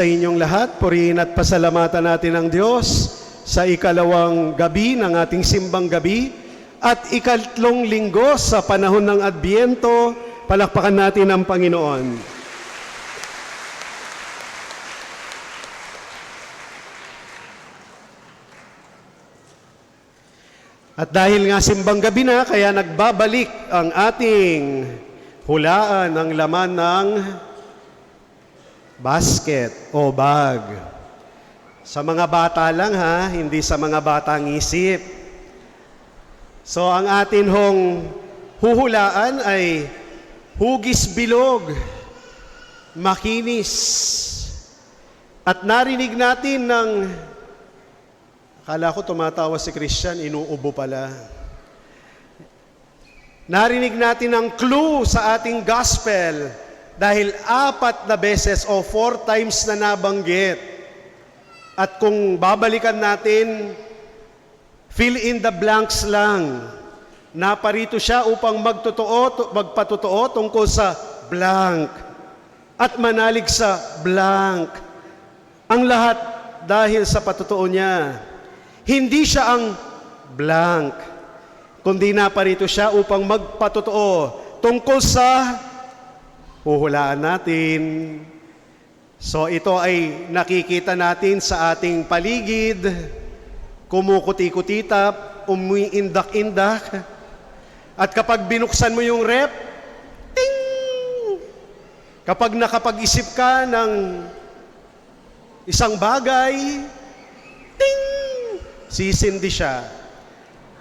Sa inyong lahat, purihin at pasalamatan natin ang Diyos sa ikalawang gabi ng ating simbang gabi at ikatlong linggo sa panahon ng Adbyento. Palakpakan natin ang Panginoon. At dahil nga simbang gabi na, kaya nagbabalik ang ating hulaan ng laman ng basket o bag. Sa mga bata lang ha, hindi sa mga batang isip. So ang atin hong huhulaan ay hugis bilog, makinis. At narinig natin ng, akala ko tumatawa si Christian, inuubo pala. Narinig natin ang clue sa ating gospel dahil 4 na beses o 4 times na nabanggit. At kung babalikan natin, fill in the blanks lang. Naparito siya upang magpatotoo tungkol sa blank at manalig sa blank. Ang lahat dahil sa patotoo niya. Hindi siya ang blank, kundi naparito siya upang magpatotoo tungkol sa huhulaan natin. So ito ay nakikita natin sa ating paligid, kumukuti-kutitap, umiindak-indak. At kapag binuksan mo yung rep, ting! Kapag nakapag-isip ka ng isang bagay, ting! Sisindi siya.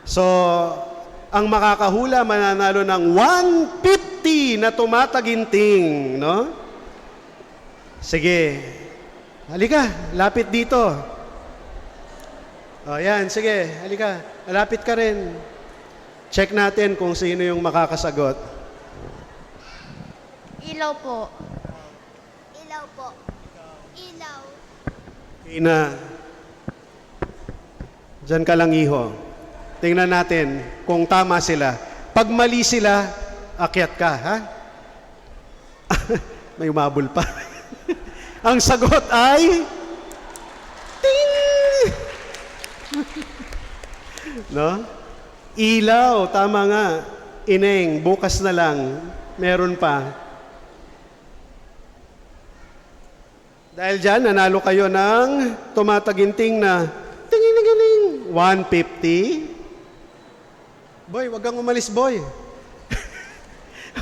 So, ang makakahula mananalo ng 150 na tumataginting, no? Sige. Halika, lapit dito. O, yan, sige, halika. Lapit ka rin. Check natin kung sino yung makakasagot. Ilaw po. Ilaw po. Ilaw. Ina. Diyan ka lang, iho. Tingnan natin kung tama sila. Pag mali sila, akyat ka, ha? May umabol pa. Ang sagot ay ting! No? Ilaw, tama nga. Ineng, bukas na lang. Meron pa. Dahil dyan, nanalo kayo ng tumataginting na tingin-galing 150. Boy, wag kang umalis, boy.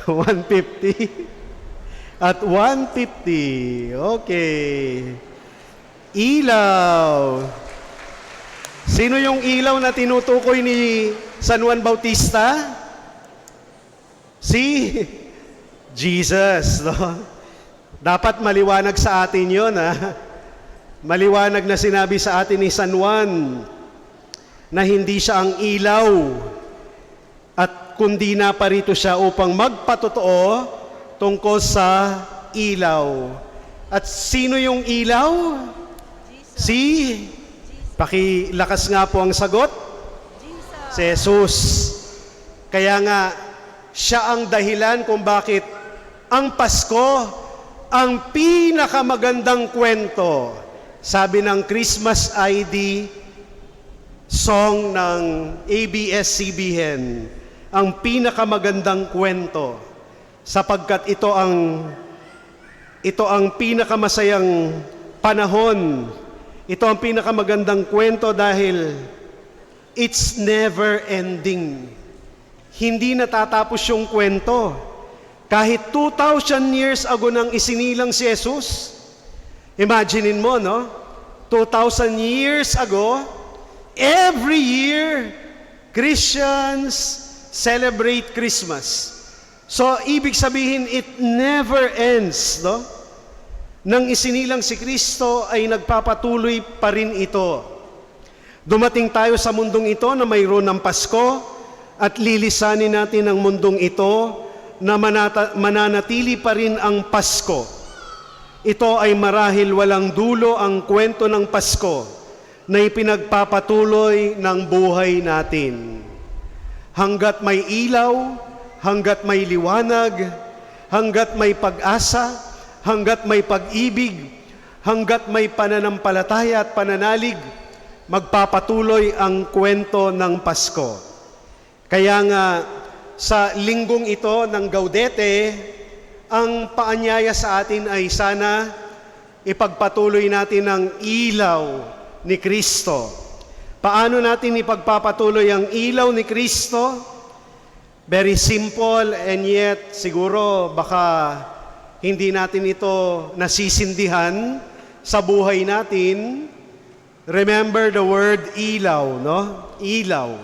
150. At 150. Okay. Ilaw. Sino yung ilaw na tinutukoy ni San Juan Bautista? Si Jesus. No? Dapat maliwanag sa atin yun. Ha? Maliwanag na sinabi sa atin ni San Juan na hindi siya ang ilaw at kundi naparito siya upang magpatotoo tungkol sa ilaw. At sino yung ilaw? Jesus. Pakilakas nga po ang sagot. Jesus. Si Jesus. Kaya nga, siya ang dahilan kung bakit ang Pasko, ang pinakamagandang kwento, sabi ng Christmas ID song ng ABS-CBN, ang pinakamagandang kwento sapagkat ito ang pinakamasayang panahon. Ito ang pinakamagandang kwento dahil it's never ending. Hindi natatapos yung kwento. Kahit 2,000 years ago nang isinilang si Jesus, imaginein mo, no? 2,000 years ago, every year, Christians celebrate Christmas. So, ibig sabihin, it never ends, no? Nang isinilang si Kristo ay nagpapatuloy pa rin ito. Dumating tayo sa mundong ito na mayroon ng Pasko at lilisanin natin ang mundong ito na mananatili pa rin ang Pasko. Ito ay marahil walang dulo ang kwento ng Pasko na ipinagpapatuloy ng buhay natin. Hanggat may ilaw, hanggat may liwanag, hanggat may pag-asa, hanggat may pag-ibig, hanggat may pananampalataya at pananalig, magpapatuloy ang kwento ng Pasko. Kaya nga, sa linggong ito ng Gaudete, ang paanyaya sa atin ay sana ipagpatuloy natin ang ilaw ni Kristo. Paano natin ipagpapatuloy ang ilaw ni Kristo? Very simple, and yet siguro baka hindi natin ito nasisindihan sa buhay natin. Remember the word ilaw, no? Ilaw.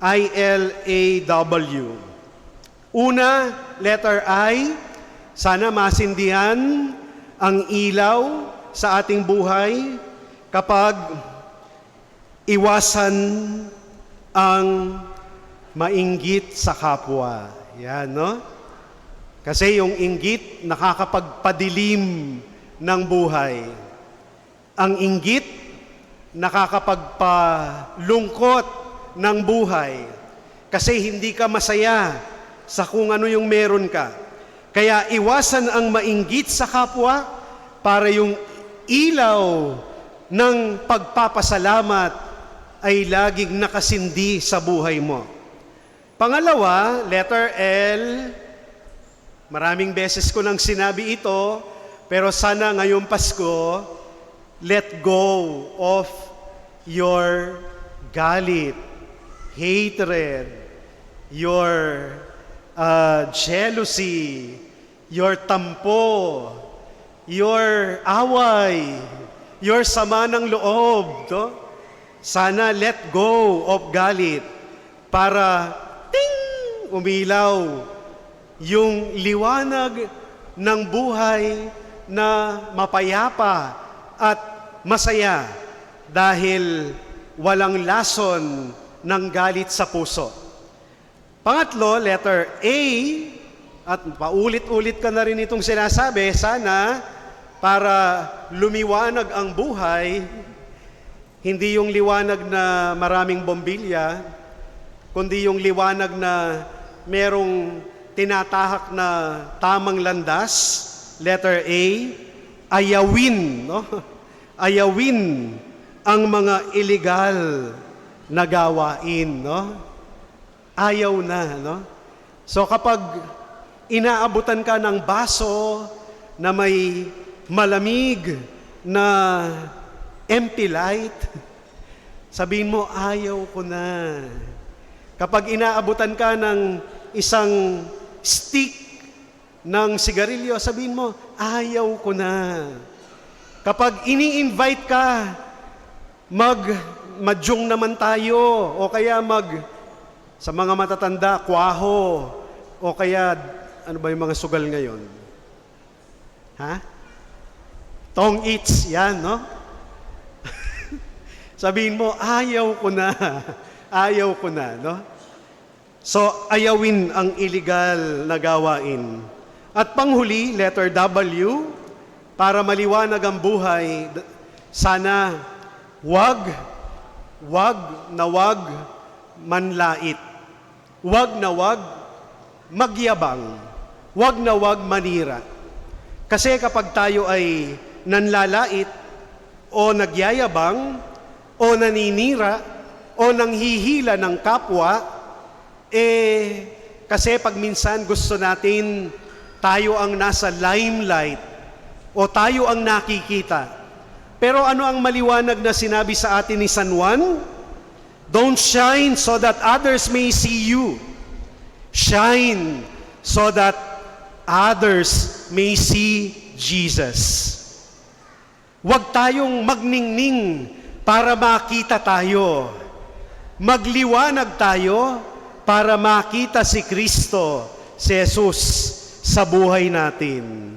I-L-A-W. Una, letter I, sana masindihan ang ilaw sa ating buhay kapag iwasan ang mainggit sa kapwa. Yan, no? Kasi yung inggit nakakapagpadilim ng buhay. Ang inggit nakakapagpalungkot ng buhay. Kasi hindi ka masaya sa kung ano yung meron ka. Kaya iwasan ang mainggit sa kapwa para yung ilaw ng pagpapasalamat ay laging nakasindi sa buhay mo. Pangalawa, letter L. Maraming beses ko nang sinabi ito, pero sana ngayong Pasko, let go of your galit, hatred, your jealousy, your tampo, your away, your sama ng loob. No? Sana let go of galit para umilaw yung liwanag ng buhay na mapayapa at masaya dahil walang lason ng galit sa puso. Pangatlo, letter A, at paulit-ulit ka na rin itong sinasabi, sana para lumiwanag ang buhay, hindi yung liwanag na maraming bombilya, kundi yung liwanag na merong tinatahak na tamang landas, letter A, ayawin, no? Ayawin ang mga illegal na gawain, no? Ayaw na, no? So kapag inaabutan ka ng baso na may malamig na empty light, sabihin mo, ayaw ko na. Kapag inaabutan ka ng isang stick ng sigarilyo, sabihin mo, ayaw ko na. Kapag ini-invite ka, madyong naman tayo, o kaya sa mga matatanda, kwaho, o kaya, ano ba yung mga sugal ngayon? Ha? Tong eats, yan, no? Sabihin mo, ayaw ko na. Ayaw ko na, no? So, ayawin ang illegal na gawain. At panghuli, letter W, para maliwanag ang buhay, sana wag manlait. Wag na wag magyabang. Wag na wag manira. Kasi kapag tayo ay nanlalait o nagyayabang o naninira o nanghihila ng kapwa, kasi pag minsan gusto natin tayo ang nasa limelight o tayo ang nakikita. Pero ano ang maliwanag na sinabi sa atin ni San Juan? Don't shine so that others may see you. Shine so that others may see Jesus. Huwag tayong magningning para makita tayo. Magliwanag tayo para makita si Kristo, si Jesus, sa buhay natin.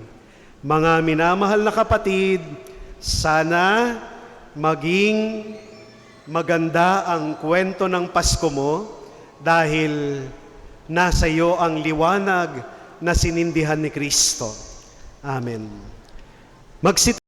Mga minamahal na kapatid, sana maging maganda ang kwento ng Pasko mo dahil nasa iyo ang liwanag na sinindihan ni Kristo. Amen.